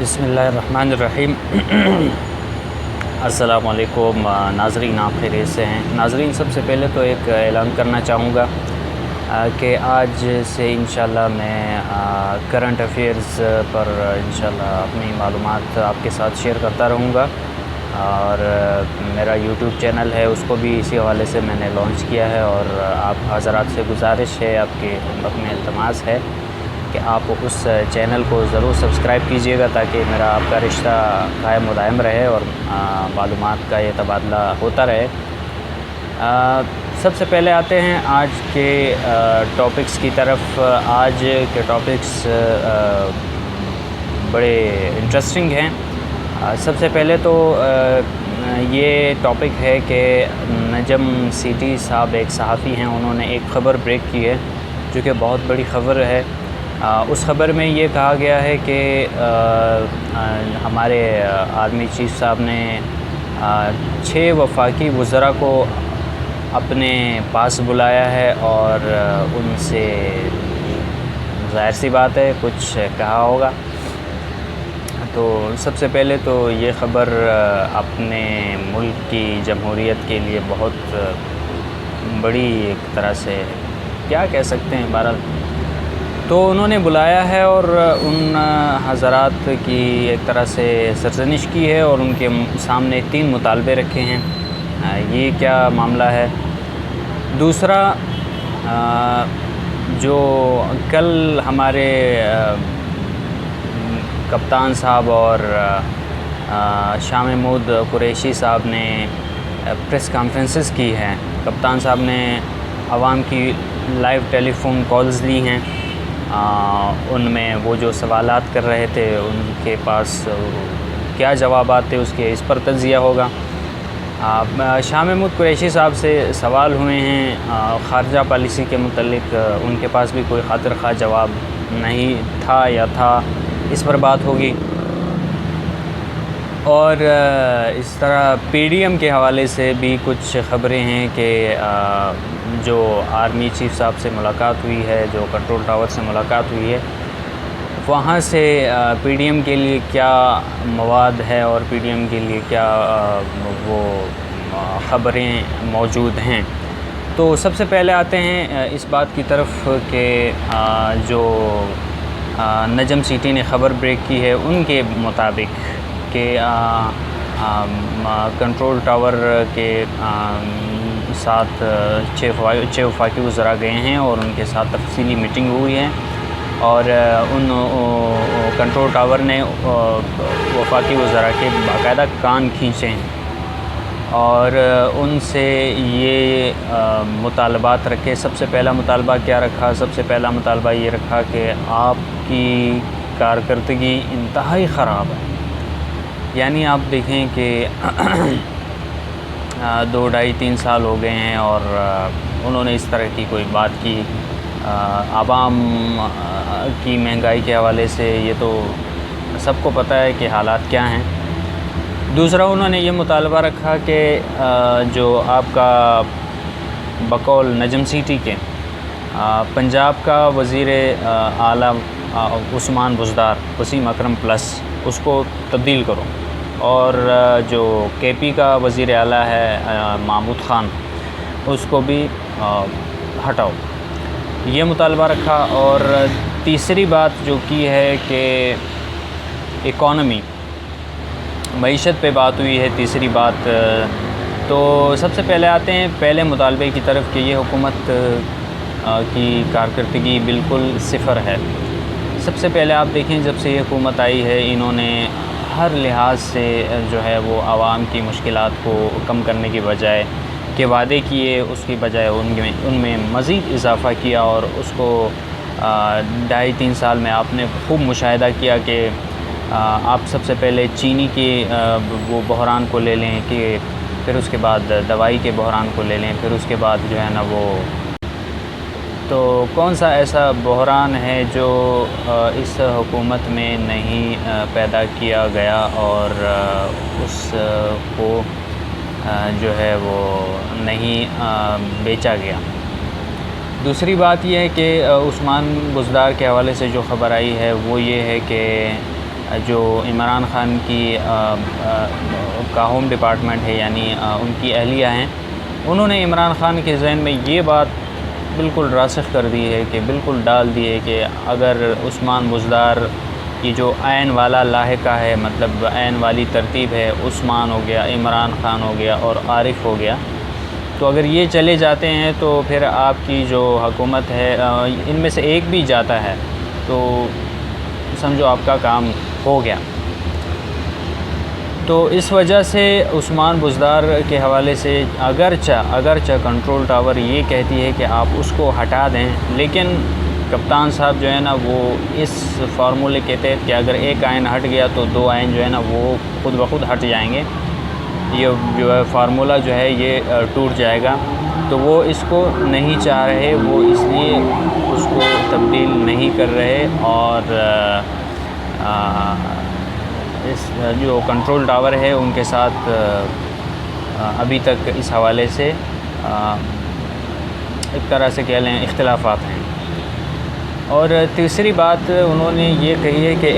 بسم اللہ الرحمن الرحیم۔ السلام علیکم ناظرین، آپ خیریت سے ہیں؟ ناظرین، سب سے پہلے تو ایک اعلان کرنا چاہوں گا کہ آج سے انشاءاللہ میں کرنٹ افیئرز پر انشاءاللہ اپنی معلومات آپ کے ساتھ شیئر کرتا رہوں گا، اور میرا یوٹیوب چینل ہے اس کو بھی اسی حوالے سے میں نے لانچ کیا ہے، اور آپ حضرات سے گزارش ہے، آپ کے خدمت میں التماس ہے کہ آپ اس چینل کو ضرور سبسکرائب کیجئے گا تاکہ میرا آپ کا رشتہ قائم و دائم رہے اور معلومات کا یہ تبادلہ ہوتا رہے۔ سب سے پہلے آتے ہیں آج کے ٹاپکس کی طرف۔ آج کے ٹاپکس بڑے انٹرسٹنگ ہیں۔ سب سے پہلے تو یہ ٹاپک ہے کہ نجم سیٹی صاحب ایک صحافی ہیں، انہوں نے ایک خبر بریک کی ہے جو کہ بہت بڑی خبر ہے۔ اس خبر میں یہ کہا گیا ہے کہ ہمارے آرمی چیف صاحب نے 6 وفاقی وزراء کو اپنے پاس بلایا ہے اور ان سے ظاہر سی بات ہے کچھ کہا ہوگا۔ تو سب سے پہلے تو یہ خبر اپنے ملک کی جمہوریت کے لیے بہت بڑی ایک طرح سے کیا کہہ سکتے ہیں، بہرحال تو انہوں نے بلایا ہے اور ان حضرات کی ایک طرح سے سرزنش کی ہے اور ان کے سامنے 3 مطالبے رکھے ہیں۔ یہ کیا معاملہ ہے؟ دوسرا، جو کل ہمارے کپتان صاحب اور شاہ محمود قریشی صاحب نے پریس کانفرنسز کی ہیں، کپتان صاحب نے عوام کی لائیو ٹیلی فون کالز لی ہیں، ان میں وہ جو سوالات کر رہے تھے ان کے پاس کیا جوابات تھے اس پر تجزیہ ہوگا۔ شاہ محمود قریشی صاحب سے سوال ہوئے ہیں خارجہ پالیسی کے متعلق، ان کے پاس بھی کوئی خاطر خواہ جواب نہیں تھا یا تھا، اس پر بات ہوگی۔ اور اس طرح پی ڈی ایم کے حوالے سے بھی کچھ خبریں ہیں کہ جو آرمی چیف صاحب سے ملاقات ہوئی ہے، جو کنٹرول ٹاور سے ملاقات ہوئی ہے، وہاں سے پی ڈی ایم کے لیے کیا مواد ہے اور پی ڈی ایم کے لیے کیا وہ خبریں موجود ہیں۔ تو سب سے پہلے آتے ہیں اس بات کی طرف کہ جو نجم سیٹی نے خبر بریک کی ہے ان کے مطابق کہ کنٹرول ٹاور کے ساتھ 6 وفاقی وزراء گئے ہیں اور ان کے ساتھ تفصیلی میٹنگ ہوئی ہے، اور ان کنٹرول ٹاور نے وفاقی وزراء کے باقاعدہ کان کھینچے ہیں اور ان سے یہ مطالبات رکھے۔ سب سے پہلا مطالبہ کیا رکھا؟ سب سے پہلا مطالبہ یہ رکھا کہ آپ کی کارکردگی انتہائی خراب ہے، یعنی آپ دیکھیں کہ 2 ڈھائی 3 سال ہو گئے ہیں اور انہوں نے اس طرح کی کوئی بات کی۔ عوام کی مہنگائی کے حوالے سے یہ تو سب کو پتہ ہے کہ حالات کیا ہیں۔ دوسرا، انہوں نے یہ مطالبہ رکھا کہ جو آپ کا بقول نجم سیٹی کے پنجاب کا وزیر اعلیٰ عثمان بزدار، وسیم اکرم پلس، اس کو تبدیل کرو، اور جو کے پی کا وزیر اعلیٰ ہے محمود خان، اس کو بھی ہٹاؤ، یہ مطالبہ رکھا۔ اور تیسری بات جو کی ہے کہ اکانومی، معیشت پہ بات ہوئی ہے۔ تیسری بات تو سب سے پہلے آتے ہیں پہلے مطالبے کی طرف کہ یہ حکومت کی کارکردگی بالکل صفر ہے۔ سب سے پہلے آپ دیکھیں جب سے یہ حکومت آئی ہے، انہوں نے ہر لحاظ سے جو ہے وہ عوام کی مشکلات کو کم کرنے کی بجائے کہ وعدے کیے، اس کی بجائے ان میں مزید اضافہ کیا، اور اس کو 2.5-3 سال میں آپ نے خوب مشاہدہ کیا کہ آپ سب سے پہلے چینی کے وہ بحران کو لے لیں، کہ پھر اس کے بعد دوائی کے بحران کو لے لیں، پھر اس کے بعد جو ہے نا وہ تو کون سا ایسا بحران ہے جو اس حکومت میں نہیں پیدا کیا گیا اور اس کو جو ہے وہ نہیں بیچا گیا۔ دوسری بات یہ ہے کہ عثمان بزدار کے حوالے سے جو خبر آئی ہے وہ یہ ہے کہ جو عمران خان کی کا ہوم ڈپارٹمنٹ ہے، یعنی ان کی اہلیہ ہیں، انہوں نے عمران خان کے ذہن میں یہ بات بالکل راسخ کر دی ہے کہ بالکل ڈال دی ہے کہ اگر عثمان بزدار کی جو عین والا لاحقہ ہے، مطلب عین والی ترتیب ہے، عثمان ہو گیا، عمران خان ہو گیا اور عارف ہو گیا، تو اگر یہ چلے جاتے ہیں تو پھر آپ کی جو حکومت ہے ان میں سے ایک بھی جاتا ہے تو سمجھو آپ کا کام ہو گیا۔ تو اس وجہ سے عثمان بزدار کے حوالے سے اگرچہ کنٹرول ٹاور یہ کہتی ہے کہ آپ اس کو ہٹا دیں، لیکن کپتان صاحب جو ہے نا وہ اس فارمولے کے تحت کہ اگر ایک آئین ہٹ گیا تو دو آئین جو ہے نا وہ خود بخود ہٹ جائیں گے، یہ جو ہے فارمولہ جو ہے یہ ٹوٹ جائے گا، تو وہ اس کو نہیں چاہ رہے، وہ اس لیے اس کو تبدیل نہیں کر رہے، اور اس جو کنٹرول ٹاور ہے ان کے ساتھ ابھی تک اس حوالے سے ایک طرح سے کہہ لیں اختلافات ہیں۔ اور تیسری بات انہوں نے یہ کہی ہے کہ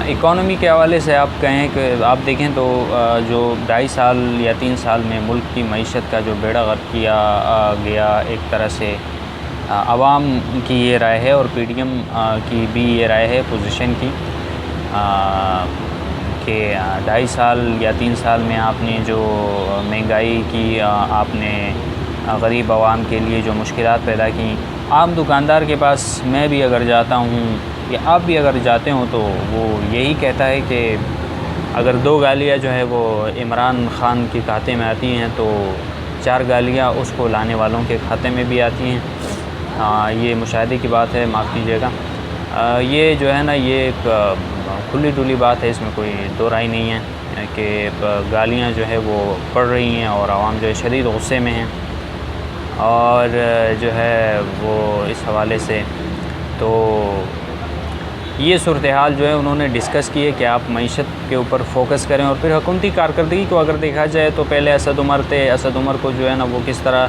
اکانومی کے حوالے سے آپ کہیں کہ آپ دیکھیں تو جو 2.5 سال یا 3 سال میں ملک کی معیشت کا جو بیڑا غرق کیا گیا، ایک طرح سے عوام کی یہ رائے ہے اور پی ڈی ایم کی بھی یہ رائے ہے پوزیشن کی کہ 2.5 سال یا 3 سال میں آپ نے جو مہنگائی کی، آپ نے غریب عوام کے لیے جو مشکلات پیدا کی، عام دکاندار کے پاس میں بھی اگر جاتا ہوں یا آپ بھی اگر جاتے ہوں تو وہ یہی کہتا ہے کہ اگر 2 گالیاں جو ہے وہ عمران خان کے کھاتے میں آتی ہیں تو 4 گالیاں اس کو لانے والوں کے کھاتے میں بھی آتی ہیں۔ یہ مشاہدے کی بات ہے، معاف کیجیے گا۔ یہ جو ہے نا یہ ایک کھلی ڈلی بات ہے، اس میں کوئی دو رائے نہیں ہے کہ گالیاں جو ہے وہ پڑ رہی ہیں اور عوام جو ہے شدید غصے میں ہیں، اور جو ہے وہ اس حوالے سے تو یہ صورتحال جو ہے انہوں نے ڈسکس کی ہے کہ آپ معیشت کے اوپر فوکس کریں، اور پھر حکومتی کارکردگی کو اگر دیکھا جائے تو پہلے اسد عمر تھے، اسد عمر کو جو ہے نا وہ کس طرح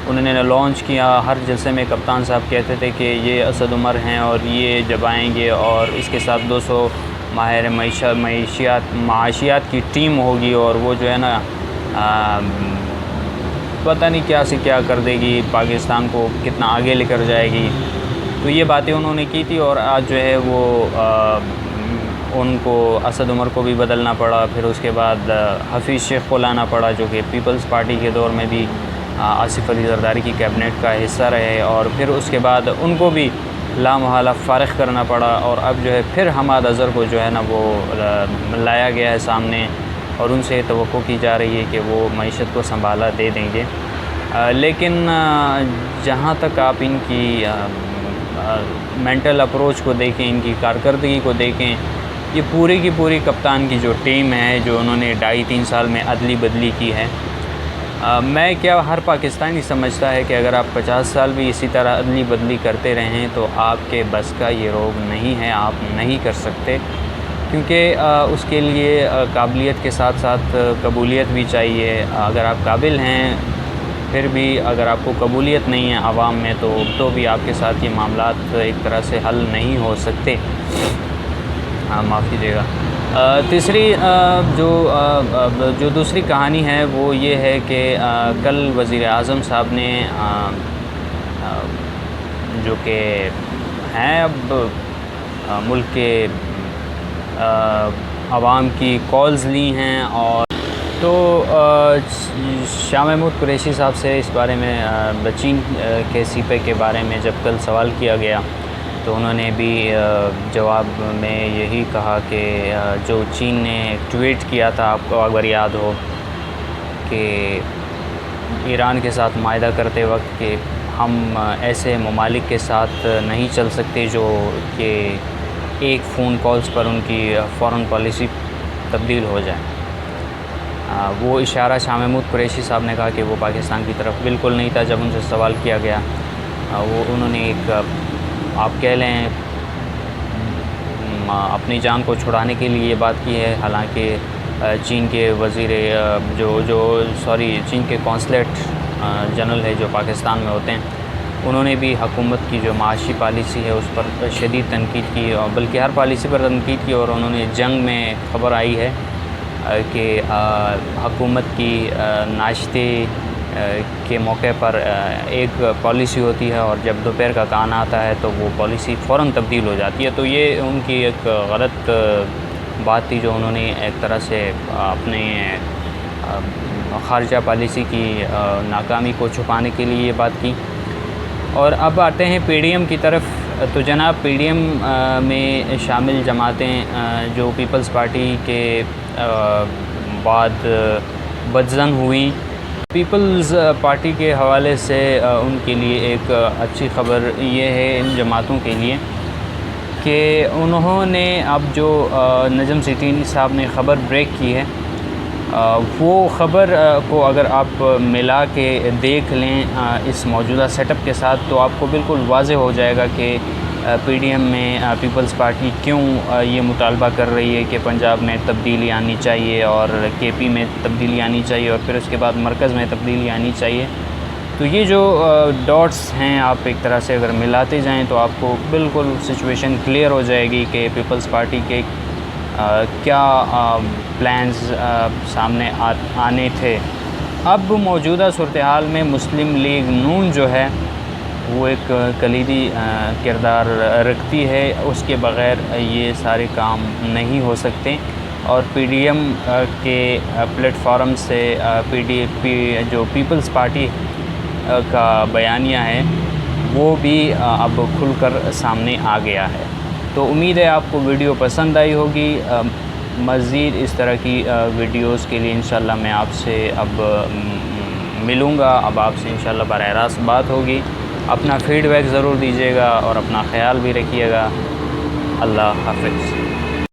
انہوں نے لانچ کیا، ہر جلسے میں کپتان صاحب کہتے تھے کہ یہ اسد عمر ہیں اور یہ جب آئیں گے اور اس کے ساتھ 200 ماہر معاشیات کی ٹیم ہوگی، اور وہ جو ہے نا پتہ نہیں کیا سے کیا کر دے گی، پاکستان کو کتنا آگے لے کر جائے گی، تو یہ باتیں انہوں نے کی تھی۔ اور آج جو ہے وہ ان کو اسد عمر کو بھی بدلنا پڑا، پھر اس کے بعد حفیظ شیخ کو لانا پڑا جو کہ پیپلز پارٹی کے دور میں بھی آصف علی زرداری کی کیبنٹ کا حصہ رہے، اور پھر اس کے بعد ان کو بھی لامحالہ فارغ کرنا پڑا، اور اب جو ہے پھر حماد اظہر کو جو ہے نا وہ لایا گیا ہے سامنے، اور ان سے توقع کی جا رہی ہے کہ وہ معیشت کو سنبھالا دے دیں گے۔ لیکن جہاں تک آپ ان کی مینٹل اپروچ کو دیکھیں، ان کی کارکردگی کو دیکھیں، یہ پوری کی پوری کپتان کی جو ٹیم ہے جو انہوں نے 2.5-3 سال میں عدلی بدلی کی ہے، میں کیا ہر پاکستانی سمجھتا ہے کہ اگر آپ 50 سال بھی اسی طرح عدلی بدلی کرتے رہیں تو آپ کے بس کا یہ روگ نہیں ہے، آپ نہیں کر سکتے، کیونکہ اس کے لیے قابلیت کے ساتھ ساتھ قبولیت بھی چاہیے۔ اگر آپ قابل ہیں پھر بھی اگر آپ کو قبولیت نہیں ہے عوام میں تو بھی آپ کے ساتھ یہ معاملات ایک طرح سے حل نہیں ہو سکتے۔ معاف کیجیے گا۔ تیسری جو دوسری کہانی ہے وہ یہ ہے کہ کل وزیر اعظم صاحب نے جو کہ ہیں اب ملک کے عوام کی کالز لی ہیں، اور تو شاہ محمود قریشی صاحب سے اس بارے میں چین کے سیپے کے بارے میں جب کل سوال کیا گیا تو انہوں نے بھی جواب میں یہی کہا کہ جو چین نے ٹویٹ کیا تھا، آپ کو اگر یاد ہو، کہ ایران کے ساتھ معاہدہ کرتے وقت کہ ہم ایسے ممالک کے ساتھ نہیں چل سکتے جو کہ ایک فون کالز پر ان کی فورن پالیسی تبدیل ہو جائے۔ وہ اشارہ شاہ محمود قریشی صاحب نے کہا کہ وہ پاکستان کی طرف بالکل نہیں تھا جب ان سے سوال کیا گیا۔ وہ انہوں نے ایک آپ کہہ لیں اپنی جان کو چھڑانے کے لیے یہ بات کی ہے، حالانکہ چین کے چین کے کونسلیٹ جنرل ہے جو پاکستان میں ہوتے ہیں، انہوں نے بھی حکومت کی جو معاشی پالیسی ہے اس پر شدید تنقید کی، اور بلکہ ہر پالیسی پر تنقید کی، اور انہوں نے جنگ میں خبر آئی ہے کہ حکومت کی ناشتے کے موقع پر ایک پالیسی ہوتی ہے، اور جب دوپہر کا کھانا آتا ہے تو وہ پالیسی فوراً تبدیل ہو جاتی ہے۔ تو یہ ان کی ایک غلط بات تھی جو انہوں نے ایک طرح سے اپنے خارجہ پالیسی کی ناکامی کو چھپانے کے لیے یہ بات کی۔ اور اب آتے ہیں پی ڈی ایم کی طرف۔ تو جناب پی ڈی ایم میں شامل جماعتیں جو پیپلز پارٹی کے بعد بدظن ہوئیں، پیپلز پارٹی کے حوالے سے ان کے لیے ایک اچھی خبر یہ ہے ان جماعتوں کے لیے کہ انہوں نے اب جو نجم سیٹھی صاحب نے خبر بریک کی ہے، وہ خبر کو اگر آپ ملا کے دیکھ لیں اس موجودہ سیٹ اپ کے ساتھ، تو آپ کو بالکل واضح ہو جائے گا کہ پی ڈی ایم میں پیپلز پارٹی کیوں یہ مطالبہ کر رہی ہے کہ پنجاب میں تبدیلی آنی چاہیے، اور کے پی میں تبدیلی آنی چاہیے، اور پھر اس کے بعد مرکز میں تبدیلی آنی چاہیے۔ تو یہ جو ڈاٹس ہیں آپ ایک طرح سے اگر ملاتے جائیں تو آپ کو بالکل سچویشن کلیئر ہو جائے گی کہ پیپلز پارٹی کے کیا پلانز سامنے آنے تھے۔ اب موجودہ صورتحال میں مسلم لیگ نون جو ہے وہ ایک کلیدی کردار رکھتی ہے، اس کے بغیر یہ سارے کام نہیں ہو سکتے، اور پی ڈی ایم کے پلیٹ فارم سے جو پیپلز پارٹی کا بیانیہ ہے وہ بھی اب کھل کر سامنے آ گیا ہے۔ تو امید ہے آپ کو ویڈیو پسند آئی ہوگی۔ مزید اس طرح کی ویڈیوز کے لیے انشاءاللہ میں آپ سے اب ملوں گا، اب آپ سے انشاءاللہ براہ راست بات ہوگی۔ اپنا فیڈ بیک ضرور دیجیے گا اور اپنا خیال بھی رکھیے گا۔ اللہ حافظ۔